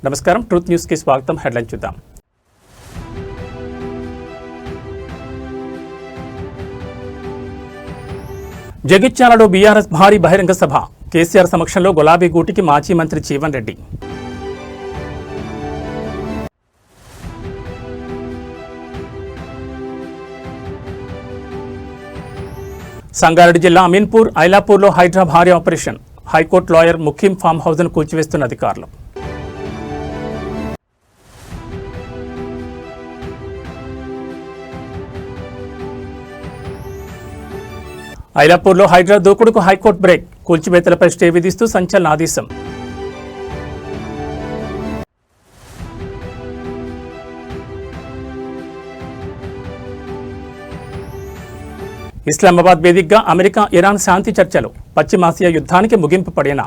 నమస్కారం, truth news కి స్వాగతం. హెడ్లైన్ చూద్దాం. జగిత్యాలలో బీఆర్ఎస్ భారీ బహిరంగ సభ. కేసీఆర్ సమక్షంలో గులాబీ గూటికి మాజీ మంత్రి జీవన్ రెడ్డి. సంగారెడ్డి జిల్లా అమీన్పూర్, ఐలాపూర్లో హైడ్రా భారీ ఆపరేషన్. హైకోర్టు లాయర్ ముఖ్యం ఫామ్ హౌస్ను కూల్చివేస్తున్న అధికారులు. ఐలాపూర్లో హైడ్రా దూకుడుకు హైకోర్టు బ్రేక్. కూల్చివేతలపై స్టే విధిస్తూ సంచలన ఆదేశం. ఇస్లామాబాద్ వేదికగా అమెరికా ఇరాన్ శాంతి చర్చలు. పశ్చిమాసియా యుద్ధానికి ముగింపు పడేనా?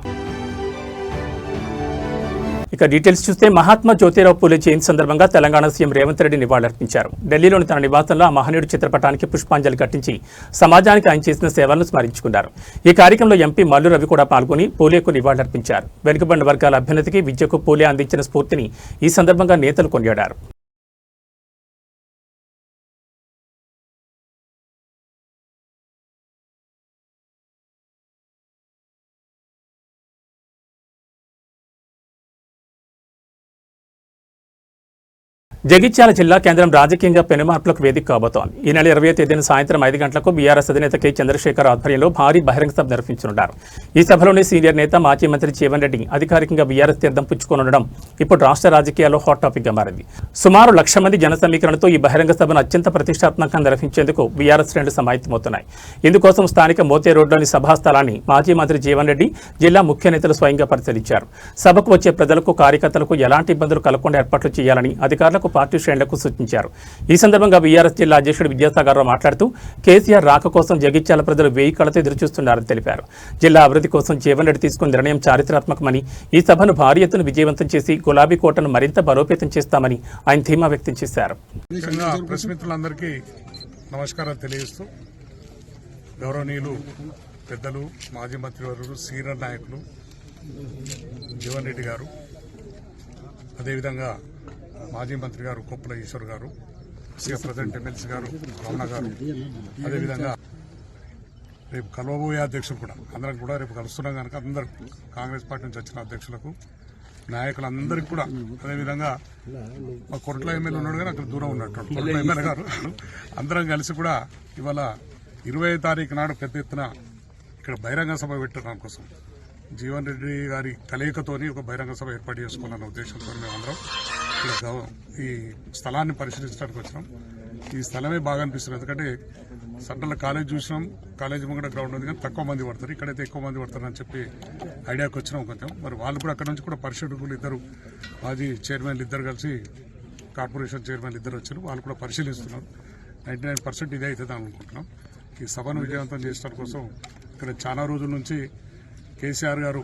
ఇక డీటెయిల్స్ చూస్తే మహాత్మా జ్యోతిరావు పూలే జయంతి సందర్భంగా తెలంగాణ సీఎం రేవంత్ రెడ్డి నివాళులర్పించారు. ఢిల్లీలోని తన నివాసంలో ఆ మహనీయుడి చిత్రపటానికి పుష్పాంజలి ఘటించి సమాజానికి ఆయన చేసిన సేవలను స్మరించుకున్నారు. ఈ కార్యక్రమంలో ఎంపీ మల్లు రవి కూడా పాల్గొని పూలేకు నివాళులర్పించారు. వెనుకబడిన వర్గాల అభ్యున్నతికి, విద్యకు పూలే అందించిన స్ఫూర్తిని ఈ సందర్భంగా నేతలు కొనియాడారు. జగిత్యాల జిల్లా కేంద్రం రాజకీయంగా పెనుమార్పులకు వేదిక కాబోతోంది. ఈ నెల 20వ తేదీన సాయంత్రం 5 గంటలకు బీఆర్ఎస్ అధినేత కె చంద్రశేఖర్ ఆధ్వర్యంలో భారీ బహిరంగ సభ నిర్వహించనున్నారు. ఈ సభలోనే సీనియర్ నేత మాజీ మంత్రి జీవన్ రెడ్డి అధికారికంగా బీఆర్ఎస్ తీర్థం పుచ్చుకోనుండడం ఇప్పుడు రాష్ట్ర రాజకీయాల్లో హాట్ టాపిక్ గా మారింది. సుమారు 1,00,000 మంది జన సమీకరణతో ఈ బహిరంగ సభను అత్యంత ప్రతిష్టాత్మకంగా నిర్వహించేందుకు బీఆర్ఎస్ శ్రేణులు సమాయత్తమవుతున్నాయి. ఇందుకోసం స్థానిక మోతే రోడ్లోని సభా స్థలాన్ని మాజీ మంత్రి జీవన్ రెడ్డి, జిల్లా ముఖ్య నేతలు స్వయంగా పరిశీలించారు. సభకు వచ్చే ప్రజలకు, కార్యకర్తలకు ఎలాంటి ఇబ్బందులు కలగకుండా ఏర్పాట్లు చేయాలని అధికారులకు, పార్టీ శ్రేణులకు సూచించారు. ఈ సందర్భంగా బీఆర్ఎస్ జిల్లా అధ్యక్షుడు విద్యాసాగర్ రావు మాట్లాడుతూ కేసీఆర్ రాక కోసం జగిత్యాల ప్రజలు 1000 కళ్ళతో ఎదురుచూస్తున్నారని తెలిపారు. జిల్లా అభివృద్ధి కోసం జీవన్ రెడ్డి తీసుకున్న నిర్ణయం చారిత్రాత్మకమని, ఈ సభను భారీ ఎత్తున విజయవంతం చేసి గులాబీ కోటను మరింత బలోపేతం చేస్తామని ఆయన ధీమా వ్యక్తం చేశారు. నమస్కారాలు తెలియజేస్తూ గౌరవనీయులు పెద్దలు, మాజీ మంత్రివర్యులు, సీనియర్ నాయకులు జీవన్ రెడ్డి గారు, అదేవిధంగా మాజీ మంత్రి గారు కొప్పుల ఈశ్వర్ గారు, ప్రజెంట్ ఎమ్మెల్సీ గారు రమణ గారు, అదేవిధంగా రేపు కలవబోయే అధ్యక్షులు కూడా అందరం కూడా రేపు కలుస్తున్నాం కనుక అందరూ కాంగ్రెస్ పార్టీ నుంచి వచ్చిన అధ్యక్షులకు, నాయకులందరికీ కూడా, అదేవిధంగా మా కొరట్ల ఎమ్మెల్యే ఉన్నాడు కానీ అక్కడ దూరం ఉన్నట్టు కొరట్ల ఎమ్మెల్యే గారు, అందరం కలిసి కూడా ఇవాళ 20వ తారీఖు నాడు పెద్ద ఎత్తున ఇక్కడ బహిరంగ సభ పెట్టడం కోసం జీవన్ రెడ్డి గారి కలయికతోని ఒక బహిరంగ సభ ఏర్పాటు చేసుకోవాలన్న ఉద్దేశంతో మేమందరం ఇక్కడ ఈ స్థలాన్ని పరిశీలించడానికి వచ్చినాం. ఈ స్థలమే బాగా అనిపిస్తుంది. ఎందుకంటే సెంట్రల్ కాలేజ్ చూసినాం, కాలేజ్ ముంగట గ్రౌండ్ ఉంది కానీ తక్కువ మంది పడతారు, ఇక్కడైతే ఎక్కువ మంది పడతారని చెప్పి ఐడియాకి వచ్చినాం కొంచెం. మరి వాళ్ళు కూడా అక్కడ నుంచి కూడా పరిశీలకులు ఇద్దరు, మాజీ చైర్మన్లు ఇద్దరు కలిసి, కార్పొరేషన్ చైర్మన్లు ఇద్దరు వచ్చారు, వాళ్ళు కూడా పరిశీలిస్తున్నారు. 99% ఇదే అవుతుంది అనుకుంటున్నాం. ఈ సభను విజయవంతం చేయడం కోసం ఇక్కడ చాలా రోజుల నుంచి కేసీఆర్ గారు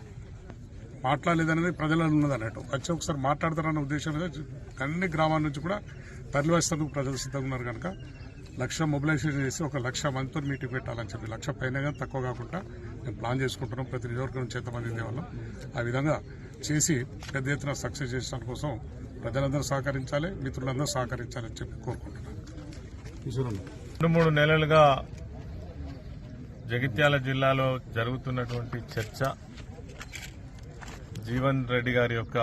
మాట్లాడలేదనేది ప్రజలలో ఉన్నది అన్నట్టు. వచ్చి ఒకసారి మాట్లాడతారన్న ఉద్దేశం మీద అన్ని గ్రామాల నుంచి కూడా తరలివేసేందుకు ప్రజలు సిద్ధంగా ఉన్నారు కనుక 1,00,000 మొబిలైజేషన్ చేసి 1,00,000 మందితో మీటింగ్ పెట్టాలని చెప్పి 1,00,000 పైన కానీ తక్కువ కాకుండా మేము ప్లాన్ చేసుకుంటున్నాం. ప్రతి నియోజకవర్గం నుంచి ఎంతమంది దేవాళ్ళం ఆ విధంగా చేసి పెద్ద ఎత్తున సక్సెస్ చేయడం కోసం ప్రజలందరూ సహకరించాలి, మిత్రులందరూ సహకరించాలని చెప్పి కోరుకుంటున్నాం. 2-3 నెలలుగా జగిత్యాల జిల్లాలో జరుగుతున్నటువంటి చర్చ జీవన్ రెడ్డి గారి యొక్క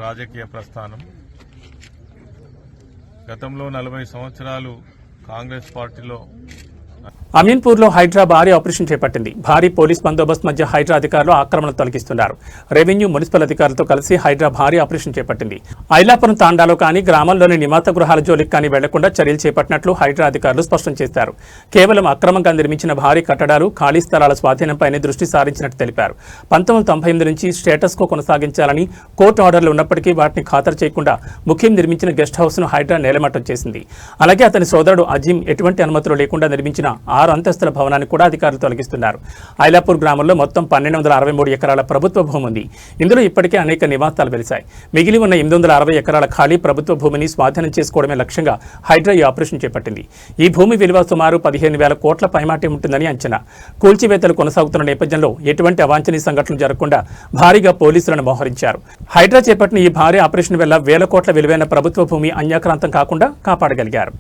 రాజకీయ ప్రస్థానం. గతంలో 40 సంవత్సరాలు కాంగ్రెస్ పార్టీలో అమీన్పూర్లో హైడ్రా భారీ ఆపరేషన్ చేపట్టింది. భారీ పోలీస్ బందోబస్తు మధ్య హైడ్రా అధికారులు ఆక్రమణలు తొలగిస్తున్నారు. రెవెన్యూ, మున్సిపల్ అధికారులతో కలిసి హైడ్రా భారీ ఆపరేషన్ చేపట్టింది. ఐలాపురం తాండాలో కానీ, గ్రామంలోని నివాస గృహాల జోలికి కానీ వెళ్లకుండా చర్యలు చేపట్టినట్లు హైడ్రా అధికారులు స్పష్టం చేశారు. కేవలం అక్రమంగా నిర్మించిన భారీ కట్టడాలు, ఖాళీ స్థలాల స్వాధీనంపైనే దృష్టి సారించినట్టు తెలిపారు. 1998 నుంచి స్టేటస్ కో కొనసాగించాలని కోర్టు ఆర్డర్లు ఉన్నప్పటికీ వాటిని ఖాతరు చేయకుండా ముఖ్యం నిర్మించిన గెస్ట్ హౌస్ ను హైడ్రా నేలమట్టం చేసింది. అలాగే అతని సోదరుడు అజీం ఎటువంటి అనుమతులు లేకుండా నిర్మించిన 6 అంతస్తుల భవనాన్ని కూడా అధికారులు తొలగిస్తున్నారు. ఐలాపూర్ గ్రామంలో మొత్తం 1263 ఎకరాల ప్రభుత్వ భూమి ఉంది. ఇందులో ఇప్పటికే అనేక నివాసాలు వెలిశాయి. మిగిలి ఉన్న 860 ఎకరాల ఖాళీ ప్రభుత్వ భూమిని స్వాధీనం చేసుకోవడమే లక్ష్యంగా హైడ్రా ఈ ఆపరేషన్ చేపట్టింది. ఈ భూమి విలువ సుమారు 15,000 కోట్ల పైమాటే ఉంటుందని అంచనా. కూల్చివేతలు కొనసాగుతున్న నేపథ్యంలో ఎటువంటి అవాంఛనీయ సంఘటనలు జరగకుండా భారీగా పోలీసులను మోహరించారు. హైడ్రా చేపట్టిన ఈ భారీ ఆపరేషన్ వల్ల వేల కోట్ల విలువైన ప్రభుత్వ భూమి అన్యాక్రాంతం కాకుండా కాపాడగలిగారు.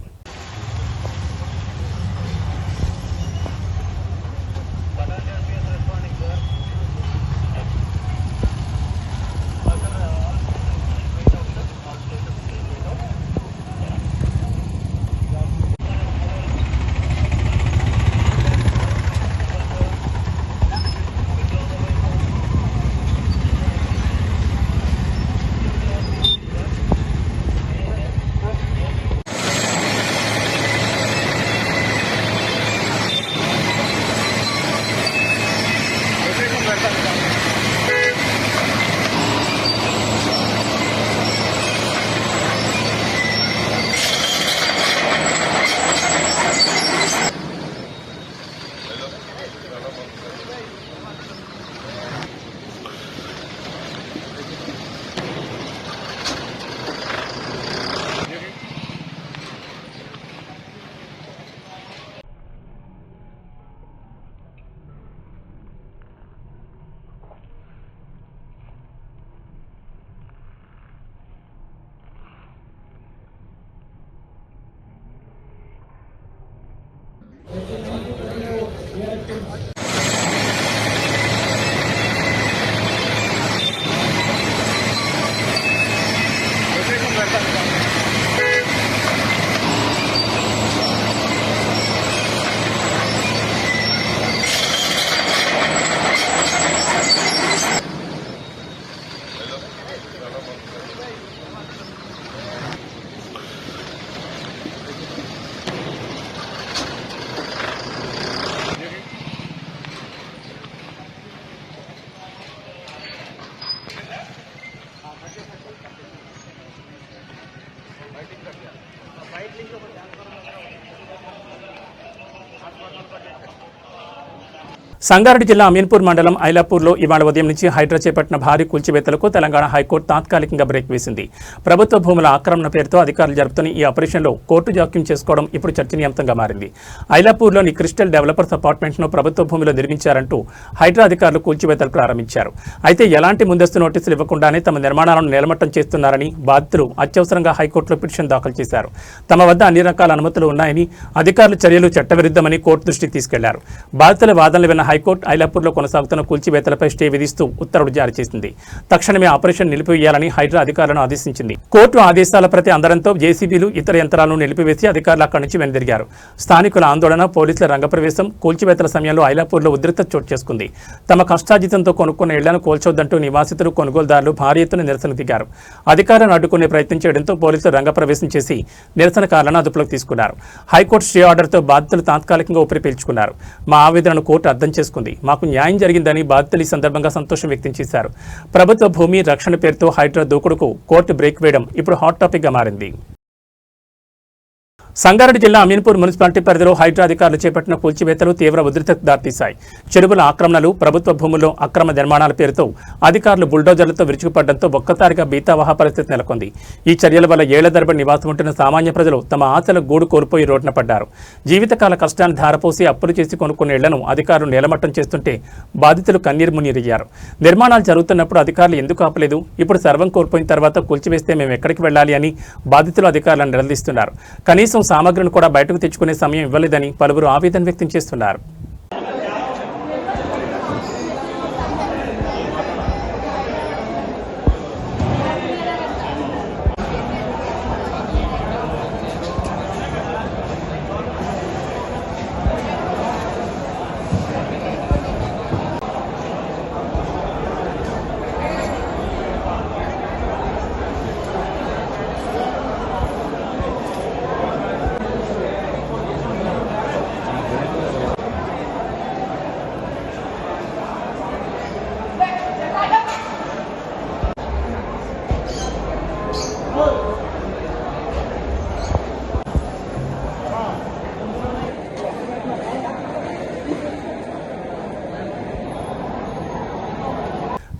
సంగారెడ్డి జిల్లా అమీన్పూర్ మండలం ఐలాపూర్లో ఇవాళ ఉదయం నుంచి హైడ్రా చేపట్టిన భారీ కూల్చివేతలకు తెలంగాణ హైకోర్టు తాత్కాలికంగా బ్రేక్ వేసింది. ప్రభుత్వ భూముల ఆక్రమణ పేరుతో అధికారులు జరుపుతున్న ఈ ఆపరేషన్లో కోర్టు జోక్యం చేసుకోవడం ఇప్పుడు చర్చనీయాంశంగా మారింది. ఐలాపూర్లోని క్రిస్టల్ డెవలపర్స్ అపార్ట్మెంట్ను ప్రభుత్వ భూమిలో నిర్మించారంటూ హైడ్రా అధికారులు కూల్చివేతలు ప్రారంభించారు. అయితే ఎలాంటి ముందస్తు నోటీసులు ఇవ్వకుండానే తమ నిర్మాణాలను నేలమట్టం చేస్తున్నారని బాధితులు అత్యవసరంగా హైకోర్టులో పిటిషన్ దాఖలు చేశారు. తమ వద్ద అన్ని రకాల అనుమతులు ఉన్నాయని, అధికారుల చర్యలు చట్టవిరుద్ధమని కోర్టు దృష్టికి తీసుకెళ్లారు. బాధితుల వాదనలు విన్న హైకోర్టు ఐలాపూర్లో కొనసాగుతున్న కూల్చివేతలపై స్టే విధిస్తూ ఉత్తర్వులు జారీ చేసింది. తక్షణమే ఆపరేషన్ నిలిపివేయాలని హైడ్రా అధికారులను ఆదేశించింది. కోర్టు ఆదేశాల ప్రతి అందడంతో జేసీబీలు, ఇతర యంత్రాలను నిలిపివేసి అధికారులు అక్కడి నుంచి వెనుదిరిగారు. స్థానికుల ఆందోళన, పోలీసుల రంగప్రవేశం, కూల్చివేతల సమయంలో ఐలాపూర్లో ఉద్రిక్తత చోటు చేసుకుంది. తమ కష్టార్జితంతో కొనుక్కున్న ఇళ్లను కోల్చొద్దంటూ నివాసితులు, కొనుగోలుదారులు భారీ ఎత్తున నిరసన దిగారు. అధికారులను అడ్డుకునే ప్రయత్నం చేయడంతో పోలీసులు రంగప్రవేశం చేసి నిరసనకారులను అదుపులోకి తీసుకున్నారు. హైకోర్టు స్టే ఆర్డర్తో బాధితులు తాత్కాలికంగా ఊపిరి పీల్చుకున్నారు. మా ఆవేదనను కోర్టు అర్థం చేసుకుంది. మాకు న్యాయం జరిగిందని బాధితులు ఈ సందర్భంగా సంతోషం వ్యక్తం చేశారు. ప్రభుత్వ భూమి రక్షణ పేరుతో హైడ్రా దూకుడుకు కోర్టు బ్రేక్ వేయడం ఇప్పుడు హాట్ టాపిక్ గా మారింది. సంగారెడ్డి జిల్లా అమీన్పూర్ మున్సిపాలిటీ పరిధిలో హైడ్రా అధికారులు చేపట్టిన కూల్చివేతలు తీవ్ర ఉద్రిక్తతకు దారితీశాయి. చెరువుల ఆక్రమణలు, ప్రభుత్వ భూముల్లో అక్రమ నిర్మాణాల పేరుతో అధికారులు బుల్డోజర్లతో విరుచుకుపడడంతో ఒక్కసారిగా బీతావహ పరిస్థితి నెలకొంది. ఈ చర్యల వల్ల ఏళ్ల తరబడి నివాసం ఉంటున్న సామాన్య ప్రజలు తమ ఆశల గూడు కోల్పోయి రోడ్డున పడ్డారు. జీవితకాల కష్టాన్ని ధారపోసి అప్పులు చేసి కొనుక్కున్న ఇళ్లను అధికారులు నేలమట్టం చేస్తుంటే బాధితులు కన్నీరు మున్నీరయ్యారు. నిర్మాణాలు జరుగుతున్నప్పుడు అధికారులు ఎందుకు ఆపలేదు? ఇప్పుడు సర్వం కోల్పోయిన తర్వాత కూల్చివేస్తే మేము ఎక్కడికి వెళ్లాలి అని బాధితులు అధికారులను నిలదీస్తున్నారు. కనీసం సామగ్రిని కూడా బయటకు తెచ్చుకునే సమయం ఇవ్వలేదని పలువురు ఆవేదన వ్యక్తం చేస్తున్నారు.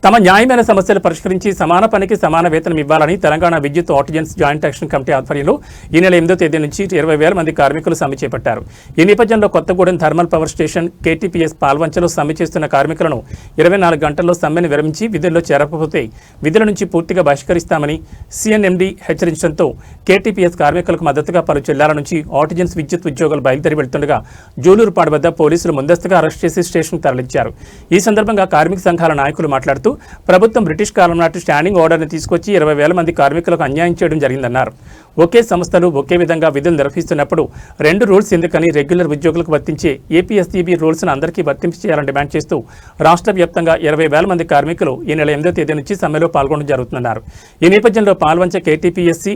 తమ న్యాయమైన సమస్యలు పరిష్కరించి సమాన పనికి సమాన వేతనం ఇవ్వాలని తెలంగాణ విద్యుత్ ఆర్టిజన్స్ జాయింట్ యాక్షన్ కమిటీ ఆధ్వర్యంలో ఈ నెల 8వ తేదీ నుంచి 20,000 మంది కార్మికులు సమ్మె చేపట్టారు. ఈ నేపథ్యంలో Kothagudem thermal power station KTPS పాల్వంచలో సమ్మె చేస్తున్న కార్మికులను 24 గంటల్లో సమ్మెను విరమించి విధుల్లో చేరకపోతే విధుల నుంచి పూర్తిగా బహిష్కరిస్తామని CNMD హెచ్చరించడంతో KTPS కార్మికులకు మద్దతుగా పలు జిల్లాల నుంచి ఆర్టిజన్స్ విద్యుత్ ఉద్యోగులు బయలుదేరి వెళ్తుండగా జూలూరుపాడు వద్ద పోలీసులు ముందస్తుగా అరెస్ట్ చేసి స్టేషన్కు తరలించారు. ఈ సందర్భంగా కార్మిక సంఘాల నాయకులు మాట్లాడుతూ ప్రభుత్వం బ్రిటిష్ కాలం నాటి స్టాండింగ్ ఆర్డర్ని తీసుకొచ్చి 20,000 మంది కార్మికులకు అన్యాయం చేయడం జరిగిందన్నారు. ఒకే సంస్థలు ఒకే విధంగా విధులు నిర్వహిస్తున్నప్పుడు 2 రూల్స్ ఎందుకని రెగ్యులర్ ఉద్యోగులకు వర్తించే APSCB రూల్స్ను అందరికీ వర్తింపు చేయాలని డిమాండ్ చేస్తూ రాష్ట్ర వ్యాప్తంగా 20,000 మంది కార్మికులు ఈ నెల 8వ తేదీ నుంచి సమ్మెలో పాల్గొనడం జరుగుతుందన్నారు. ఈ నేపథ్యంలో పాల్వంచ KTPSC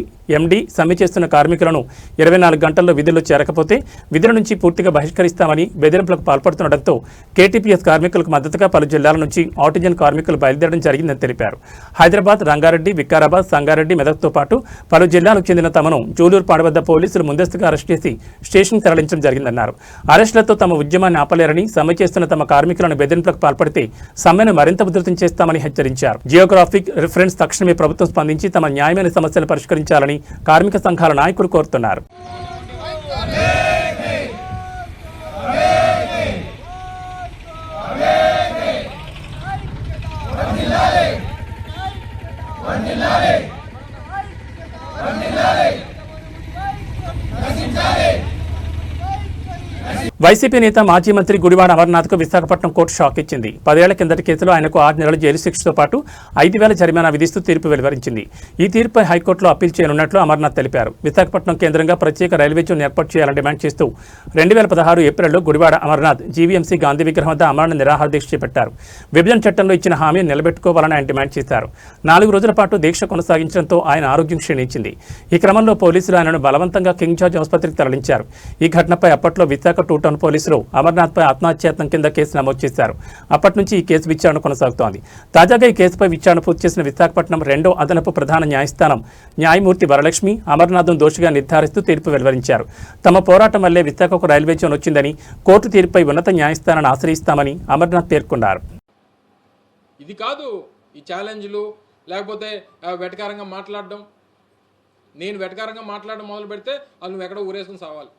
MD సమ్మె చేస్తున్న కార్మికులను 24 గంటల్లో విధుల్లో చేరకపోతే విధుల నుంచి పూర్తిగా బహిష్కరిస్తామని బెదిరింపులకు పాల్పడుతుండటంతో KTPS కార్మికులకు మద్దతుగా పలు జిల్లాల నుంచి ఆర్టిజన్ కార్మికులు బయలుదేరడం జరిగిందని తెలిపారు. హైదరాబాద్, రంగారెడ్డి, వికారాబాద్, సంగారెడ్డి, మెదక్తో పాటు పలు జిల్లాలకు చెందిన తమను జూలూరుపాడు వద్ద పోలీసులు ముందస్తుగా అరెస్ట్ చేసి స్టేషన్ తరలించడం జరిగిందన్నారు. అరెస్టులతో తమ ఉద్యమాన్ని ఆపలేరని సమ్మె చేస్తున్న తమ కార్మికులను బెదిరింపులకు పాల్పడితే సమ్మెను మరింత ఉధృతం చేస్తామని హెచ్చరించారు. జియోగ్రాఫిక్ రిఫరెన్స్ తక్షణమే ప్రభుత్వం స్పందించి తమ న్యాయమైన సమస్యలు పరిష్కరించాలని కార్మిక సంఘాల నాయకులు కోరుతున్నారు. వైసీపీ నేత మాజీ మంత్రి గుడివాడ అమర్నాథ్కు విశాఖపట్నం కోర్టు షాక్ ఇచ్చింది. 10 ఏళ్ల కిందటి కేసులో ఆయనకు 6 నెలల జైలు శిక్షతో పాటు 5,000 జరిమానా విధిస్తూ తీర్పు వెలువరించింది. ఈ తీర్పుపై హైకోర్టులో అప్పీల్ చేయనున్నట్లు అమర్నాథ్ తెలిపారు. విశాఖపట్నం కేంద్రంగా ప్రత్యేక రైల్వే జోన్ ఏర్పాటు చేయాలని డిమాండ్ చేస్తూ 2016 ఏప్రిల్లో గుడివాడ అమర్నాథ్ GVMC గాంధీ విగ్రహం వద్ద అమరణ నిరాహార దీక్ష చేపట్టారు. విభజన చట్టంలో ఇచ్చిన హామీని నిలబెట్టుకోవాలని ఆయన డిమాండ్ చేశారు. 4 రోజుల పాటు దీక్ష కొనసాగించడంతో ఆయన ఆరోగ్యం క్షీణించింది. ఈ క్రమంలో పోలీసులు ఆయనను బలవంతంగా కింగ్ జార్జ్ ఆసుపత్రికి తరలించారు. ఈ ఘటనపై అప్పట్లో విశాఖ 2 టౌన్ పోలీసులు అమర్నాథ్పై ఆత్మహత్యాయత్నం కింద కేసు నమోదు చేశారు. అప్పటి నుంచి ఈ కేసు విచారణ కొనసాగుతోంది. తాజాగా ఈ కేసుపై విచారణ పూర్తి చేసిన విశాఖపట్నం 2వ అదనపు ప్రధాన న్యాయస్థానం న్యాయమూర్తి వరలక్ష్మి అమర్నాథ్ను దోషిగా నిర్ధారిస్తూ తీర్పు వెలువరించారు. తమ పోరాటం వల్లే విశాఖకు రైల్వే జోన్ వచ్చిందని, కోర్టు తీర్పుపై ఉన్నత న్యాయస్థానాన్ని ఆశ్రయిస్తామని అమర్నాథ్ పేర్కొన్నారు. ఇది కాదు ఈ ఛాలెంజ్లు, లేకపోతే వెటకారంగా మాట్లాడడం. నేను వెటకారంగా మాట్లాడడం మొదలు పెడితే అది నువ్వు ఎక్కడో ఊరేసుకుని సావాలి.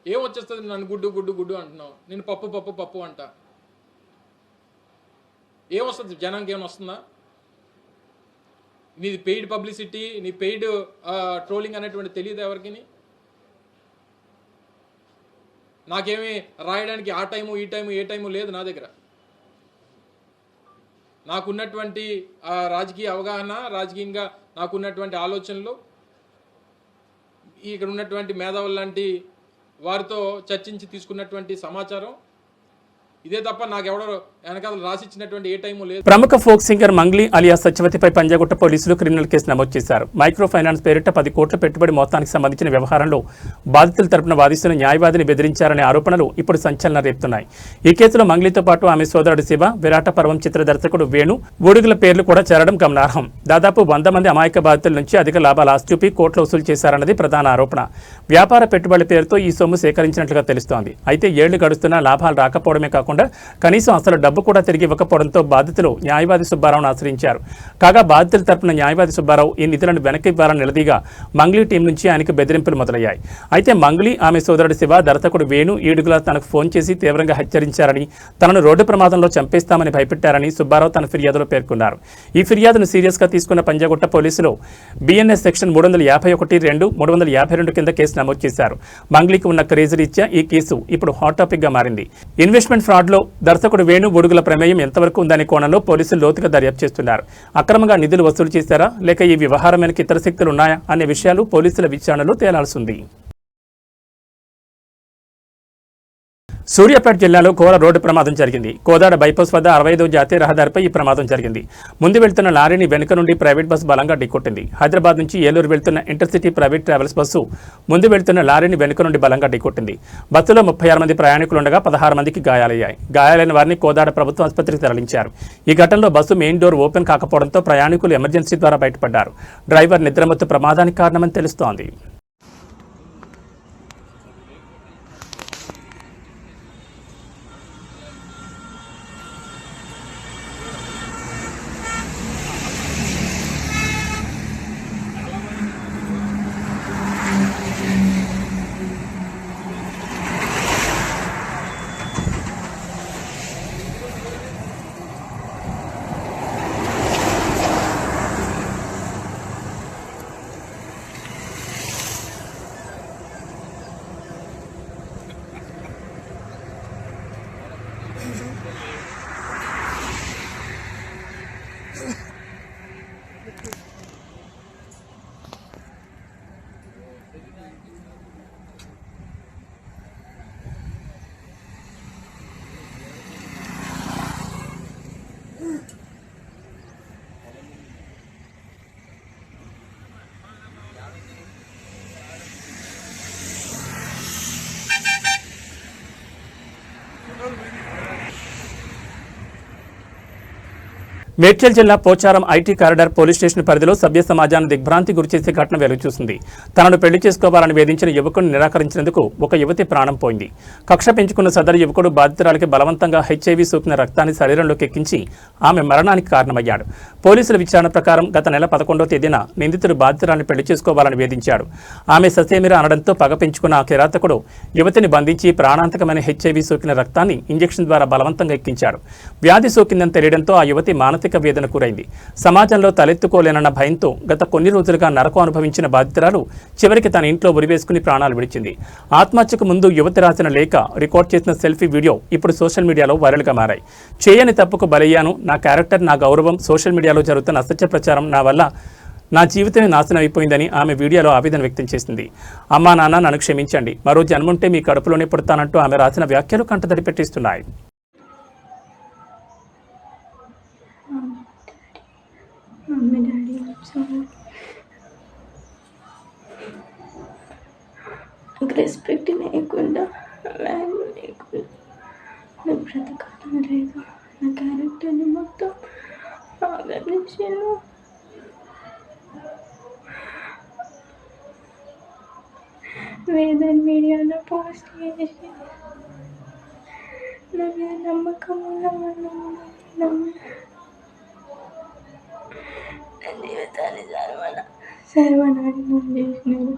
ఏం వచ్చేస్తుంది? నన్ను గుడ్డు గుడ్డు గుడ్డు అంటున్నావు, నేను పప్పు పప్పు పప్పు అంట. ఏమొస్తుంది? జనానికి ఏమైనా వస్తుందా? నీది పెయిడ్ పబ్లిసిటీ, నీ పెయిడ్ ట్రోలింగ్ అనేటువంటి తెలియదు ఎవరికి. నాకేమీ రాయడానికి ఆ టైము ఈ టైము ఏ టైము లేదు నా దగ్గర. నాకున్నటువంటి రాజకీయ అవగాహన, రాజకీయంగా నాకున్నటువంటి ఆలోచనలు, ఇక్కడ ఉన్నటువంటి మేధావులు లాంటి వారితో చర్చించి తీసుకున్నటువంటి సమాచారం ఇదే తప్ప నాకెవడో వెనకాల రాసిచ్చినటువంటి ఏ టైము లేదు. ప్రముఖ ఫోక్ సింగర్ మంగ్లీ అలియాస్ సత్యవతిపై పంజాగుట్ట పోలీసులు క్రిమినల్ కేసు నమోదు చేశారు. మైక్రో ఫైనాన్స్ పేరిట 10 కోట్ల పెట్టుబడి మొత్తానికి సంబంధించిన వ్యవహారంలో బాధితుల తరపున వాదిస్తున్న న్యాయవాదిని బెదిరించారనే ఆరోపణలు ఇప్పుడు సంచలనం రేపుతున్నాయి. ఈ కేసులో మంగ్లీతో పాటు ఆమె సోదరుడు శివ, విరాట పర్వం చిత్ర దర్శకుడు వేణు, ఊడుగుల పేర్లు కూడా చేరడం గమనార్హం. దాదాపు 100 మంది అమాయక బాధితుల నుంచి అధిక లాభాలు ఆశ చూపి కోట్లు వసూలు చేశారన్నది ప్రధాన ఆరోపణ. వ్యాపార పెట్టుబడి పేరుతో ఈ సొమ్ము సేకరించినట్లుగా తెలుస్తోంది. అయితే 7 ఏళ్లు గడుస్తున్నా లాభాలు రాకపోవడమే కాకుండా కనీసం అసలు డబ్బు కూడా తిరిగి ఇవ్వకపోవడంతో బాధితులు న్యాయవాది సుబ్బారావును ఆశ్రయించారు. కాగా బాధితుల తరపున న్యాయవాది సుబ్బారావు ఈ నిధులను వెనక్కి ఇవ్వాలని నిలదీగా మంగ్లీ టీం నుంచి ఆయనకు బెదిరింపులు మొదలయ్యాయి. అయితే మంగ్లీ, ఆమె సోదరుడు శివ, దర్శకుడు వేణు ఈడుగులా తనకు ఫోన్ చేసి తీవ్రంగా హెచ్చరించారని, తనను రోడ్డు ప్రమాదంలో చంపేస్తామని భయపెట్టారని సుబ్బారావు తన ఫిర్యాదులో పేర్కొన్నారు. ఈ ఫిర్యాదును సీరియస్గా తీసుకున్న పంజాగుట్ట పోలీసులు BNS సెక్షన్ 351(2), 352 కింద కేసు నమోదు చేశారు. మంగ్లీకి ఉన్న క్రేజ్ రీత్యా ఈ కేసు ఇప్పుడు హాట్ టాపిక్ గా మారింది. ఇన్వెస్ట్మెంట్ ఫ్రాడ్లో దర్శకుడు వేణు బొడుగుల ప్రమేయం ఎంతవరకు ఉందనే కోణంలో పోలీసులు లోతుగా దర్యాప్తు చేస్తున్నారు. అక్రమంగా నిధులు వసూలు చేశారా, లేక ఈ వ్యవహారం వెనక ఇతర శక్తులు ఉన్నాయా అనే విషయాలు పోలీసుల విచారణలో తేలాల్సి ఉంది. సూర్యాపేట జిల్లాలో ఘోర రోడ్డు ప్రమాదం జరిగింది. కోదాడ బైపాస్ వద్ద 65వ జాతీయ రహదారిపై ఈ ప్రమాదం జరిగింది. ముందు వెళ్తున్న లారీని వెనుక నుండి ప్రైవేట్ బస్సు బలంగా ఢీకొట్టింది. హైదరాబాద్ నుంచి ఏలూరు వెళ్తున్న ఇంటర్సిటీ ప్రైవేట్ ట్రావెల్స్ బస్సు ముందు వెళ్తున్న లారీని వెనుక నుండి బలంగా ఢీకొట్టింది. బస్సులో 36 మంది ప్రయాణికులుండగా 16 మందికి గాయాలయ్యాయి. గాయాలైన వారిని కోదాడ ప్రభుత్వ ఆసుపత్రికి తరలించారు. ఈ ఘటనలో బస్సు మెయిన్ డోర్ ఓపెన్ కాకపోవడంతో ప్రయాణికులు ఎమర్జెన్సీ ద్వారా బయటపడ్డారు. డ్రైవర్ నిద్రమత్తు ప్రమాదానికి కారణమని తెలుస్తోంది. మేడ్చల్ జిల్లా Pocharam IT corridor police station పరిధిలో సభ్య సమాజాన్ని దిగ్భ్రాంతి గురిచేసే ఘటన వెలుగుచూసింది. తనను పెళ్లి చేసుకోవాలని వేధించిన యువకుడిని నిరాకరించినందుకు ఒక యువతి ప్రాణం పోయింది. కక్ష పెంచుకున్న సదరు యువకుడు బాధితురాలికి బలవంతంగా హెచ్ఐవి సోకిన రక్తాన్ని శరీరంలోకి ఎక్కించి ఆమె మరణానికి కారణమయ్యాడు. పోలీసుల విచారణ ప్రకారం గత నెల 11వ తేదీన నిందితుడు బాధితురాలిని పెళ్లి చేసుకోవాలని వేధించాడు. ఆమె ససేమిరా అనడంతో పగ పెంచుకున్న ఆ కిరాతకుడు యువతిని బంధించి ప్రాణాంతకమైన హెచ్ఐవి సోకిన రక్తాన్ని ఇంజెక్షన్ ద్వారా బలవంతంగా ఎక్కించాడు. వ్యాధి సోకిందని తెలియడంతో ఆ యువతి మానసిక వేదన కూరైంది. సమాజంలో తలెత్తుకోలేనన్న భయంతో గత కొన్ని రోజులుగా నరకం అనుభవించిన బాధితురాలు చివరికి తన ఇంట్లో ఉరివేసుకుని ప్రాణాలు విడిచింది. ఆత్మహత్యకు ముందు యువతి రాసిన లేఖ, రికార్డ్ చేసిన సెల్ఫీ వీడియో ఇప్పుడు సోషల్ మీడియాలో వైరల్గా మారాయి. చేయని తప్పుకు బలయ్యాను, నా క్యారెక్టర్, నా గౌరవం, సోషల్ మీడియాలో జరుగుతున్న అసత్య ప్రచారం నా వల్ల నా జీవితమే నాశనం అయిపోయిందని ఆమె వీడియోలో ఆవేదన వ్యక్తం చేసింది. అమ్మా నాన్న నన్ను క్షమించండి, మరో జన్ముంటే మీ కడుపులోనే పుడతానంటూ ఆమె రాసిన వ్యాఖ్యలు కంటతడి పెట్టిస్తున్నాయి. మమ్మీ డాడీ నాకు రెస్పెక్ట్ లేకుండా, వాల్యూ లేకుండా, నాకు బ్రతకడం లేదు. నా క్యారెక్టర్ని మొత్తం ఆగర్నించాను. వేదన్ మీడియాలో పోస్ట్ చేసి నా మీద నమ్మకం ఉన్న వాళ్ళు జీవితాన్ని సర్వనాశనం చేసినారు.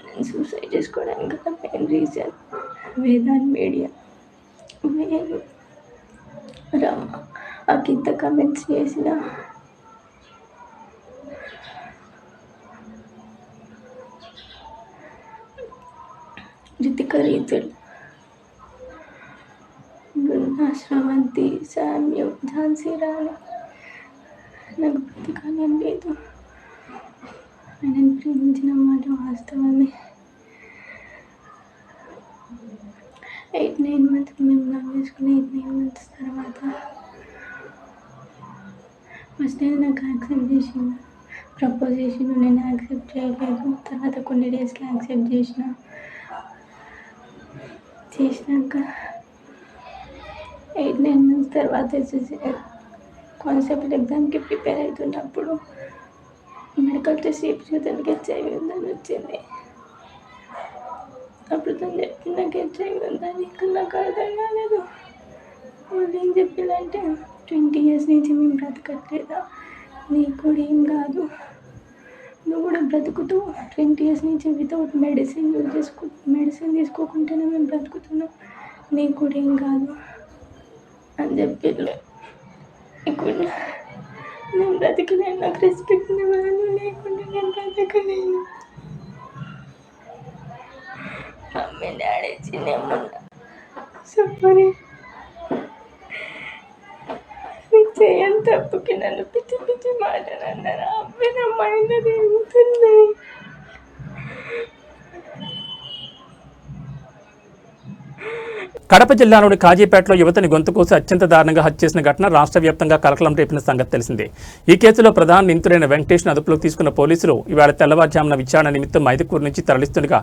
నేను సూసైడ్ చేసుకోవడానికి గల మెయిన్ రీజన్ వేదాంత్ మీడియా. నేను రమ్మ ఆ కింద కమెంట్స్ చేసిన రితిక రీతులు, బృందా, శ్రవంతి, శామ్యు, ఝాన్సీ రాణి నాకు బ్రతకాలని లేదు. ఆయనను ప్రేమించిన మాట వాస్తవమే. 8-9 months మేము లవ్ చేసుకుని 8-9 months తర్వాత ఫస్ట్ నేను నాకు యాక్సెప్ట్ చేసిన, ప్రపోజ్ చేసిన, నేను యాక్సెప్ట్ చేయలేదు. తర్వాత కొన్ని డేస్కి యాక్సెప్ట్ చేసినాక 8-9 months తర్వాత కానిస్టేబుల్ ఎగ్జామ్కి ప్రిపేర్ అవుతున్నప్పుడు మెడికల్ టెస్ట్ చేయించుకుని తనకి హెచ్ఐవి ఉందని వచ్చింది. అప్పుడు తను చెప్పింది నాకు హెచ్ఐవి ఉందని. ఇంకా నాకు అర్థం కాలేదు. వాళ్ళు ఏం చెప్పిందంటే 20 years నుంచి మేము బ్రతకట్లేదా, నీకు కూడా ఏం కాదు, నువ్వు కూడా బ్రతుకుతూ 20 years నుంచి వితౌట్ మెడిసిన్ తీసుకోకుండానే మేము బ్రతుకుతున్నాం, నీకు కూడా ఏం కాదు అని చెప్పి ఇప్పుడు నేను బ్రతకలేను. నాకు రెస్పెక్ట్ వాల్యూ లేకుండా నేను బ్రతకలేను. మమ్మీ డాడీ చిన్నమ్మన్నా సఫరీ నీకు చేయని తప్పుకి నన్ను పిచ్చి పిచ్చి మాటలు అన్నారు. అబ్బాయి నా మైండ్ తిరుగుతుంది. కడప జిల్లాలోని కాజీపేటలో యువతిని గొంతు కోసి అత్యంత దారుణంగా హత్య చేసిన ఘటన రాష్ట్ర వ్యాప్తంగా కలకలం రేపిన సంగతి తెలిసిందే. ఈ కేసులో ప్రధాన నిందితుడైన వెంకటేష్ను అదుపులోకి తీసుకున్న పోలీసులు ఇవాళ తెల్లవారుజామున విచారణ నిమిత్తం మైదుకూరు నుంచి తరలిస్తుండగా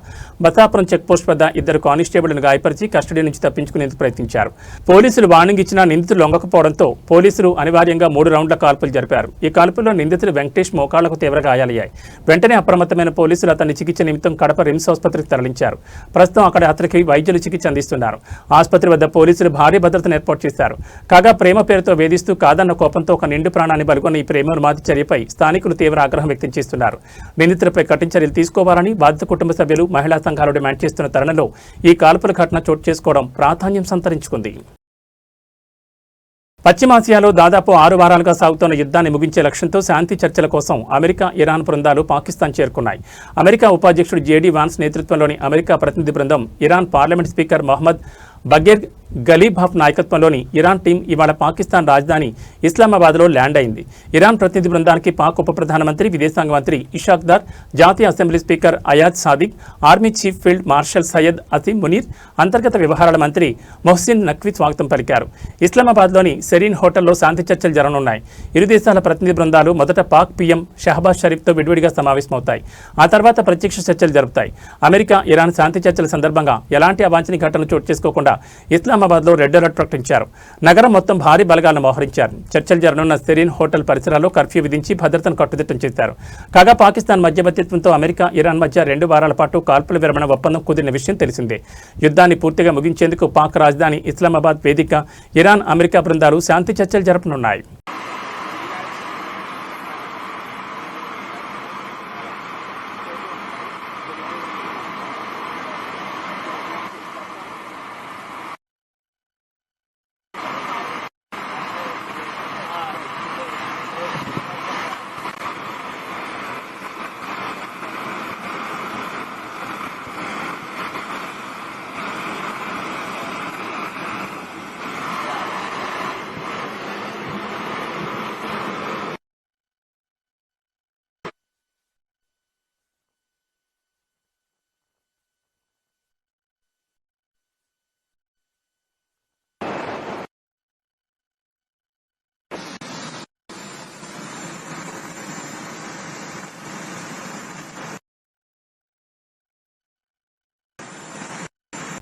బతాపురం చెక్పోస్ట్ వద్ద 2 కానిస్టేబుల్ను గాయపరిచి కస్టడీ నుంచి తప్పించుకునేందుకు ప్రయత్నించారు. పోలీసులు వార్నింగ్ ఇచ్చినా నిందితులు లొంగకపోవడంతో పోలీసులు అనివార్యంగా 3 రౌండ్ల కాల్పులు జరిపారు. ఈ కాల్పుల్లో నిందితుడు వెంకటేష్ మోకాళ్లకు తీవ్ర గాయాలయ్యాయి. వెంటనే అప్రమత్తమైన పోలీసులు అతన్ని చికిత్స నిమిత్తం కడప రిమ్స్ ఆసుపత్రికి తరలించారు. ప్రస్తుతం అక్కడ అతనికి వైద్యులు చికిత్స అందిస్తున్నారు. ఆసుపత్రి వద్ద పోలీసులు భారీ భద్రతను ఏర్పాటు చేశారు. కాగా ప్రేమ పేరుతో వేధిస్తూ కాదన్న కోపంతో ఒక నిండు ప్రాణాన్ని బలిగొన్న ఈ ప్రేమోన్మాది చర్యపై స్థానికులు తీవ్ర ఆగ్రహం వ్యక్తం చేస్తున్నారు. నిందితులపై కఠిన చర్యలు తీసుకోవాలని బాధిత కుటుంబ సభ్యులు, మహిళా సంఘాలు డిమాండ్ చేస్తున్న తరుణంలో ఈ కాల్పుల ఘటన చోటు చేసుకోవడం ప్రాధాన్యం సంతరించుకుంది. పశ్చిమాసియాలో దాదాపు 6 వారాలుగా సాగుతున్న యుద్ధాన్ని ముగించే లక్ష్యంతో శాంతి చర్చల కోసం అమెరికా, ఇరాన్ బృందాలు పాకిస్తాన్ చేరుకున్నాయి. అమెరికా ఉపాధ్యక్షుడు జేడీ వాన్స్ నేతృత్వంలోని అమెరికా ప్రతినిధి బృందం Iran parliament speaker Mohammad Bagher Ghalibaf నాయకత్వంలోని ఇరాన్ టీం ఇవాళ పాకిస్తాన్ రాజధాని ఇస్లామాబాద్లో ల్యాండ్ అయింది. ఇరాన్ ప్రతినిధి బృందానికి పాక్ ఉప ప్రధానమంత్రి, విదేశాంగ మంత్రి ఇషాక్ దార్, జాతీయ assembly speaker Ayaz Sadiq, army chief field marshal Syed Asim Munir, అంతర్గత వ్యవహారాల మంత్రి మొహసిన్ నఖ్వీ స్వాగతం పలికారు. ఇస్లామాబాద్లోని సెరీన్ హోటల్లో శాంతి చర్చలు జరగనున్నాయి. ఇరు దేశాల ప్రతినిధి బృందాలు మొదట పాక్ పీఎం షహబాజ్ షరీఫ్తో విడివిడిగా సమావేశమవుతాయి. ఆ తర్వాత ప్రత్యక్ష చర్చలు జరుపుతాయి. అమెరికా, ఇరాన్ శాంతి చర్చల సందర్భంగా ఎలాంటి అవాంఛనీయ ఘటనలు చోటు చేసుకోకుండా ఇస్లామాబాద్లో రెడ్ అలర్ట్ ప్రకటించారు. నగరం మొత్తం భారీ బలగాలను మోహరించారు. చర్చలు జరగనున్న సెరీన్ హోటల్ పరిసరాల్లో కర్ఫ్యూ విధించి భద్రతను కట్టుదిట్టం చేశారు. కాగా పాకిస్తాన్ మధ్యవర్తిత్వంతో అమెరికా, ఇరాన్ మధ్య 2 వారాల పాటు కాల్పుల విరమణ ఒప్పందం కుదిరిన విషయం తెలిసిందే. యుద్ధాన్ని పూర్తిగా ముగించేందుకు పాక్ రాజధాని ఇస్లామాబాద్ వేదిక ఇరాన్, అమెరికా బృందాలు శాంతి చర్చలు జరపనున్నాయి.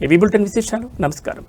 ఇవి బులెటిన్ విశేషాలు. నమస్కారం.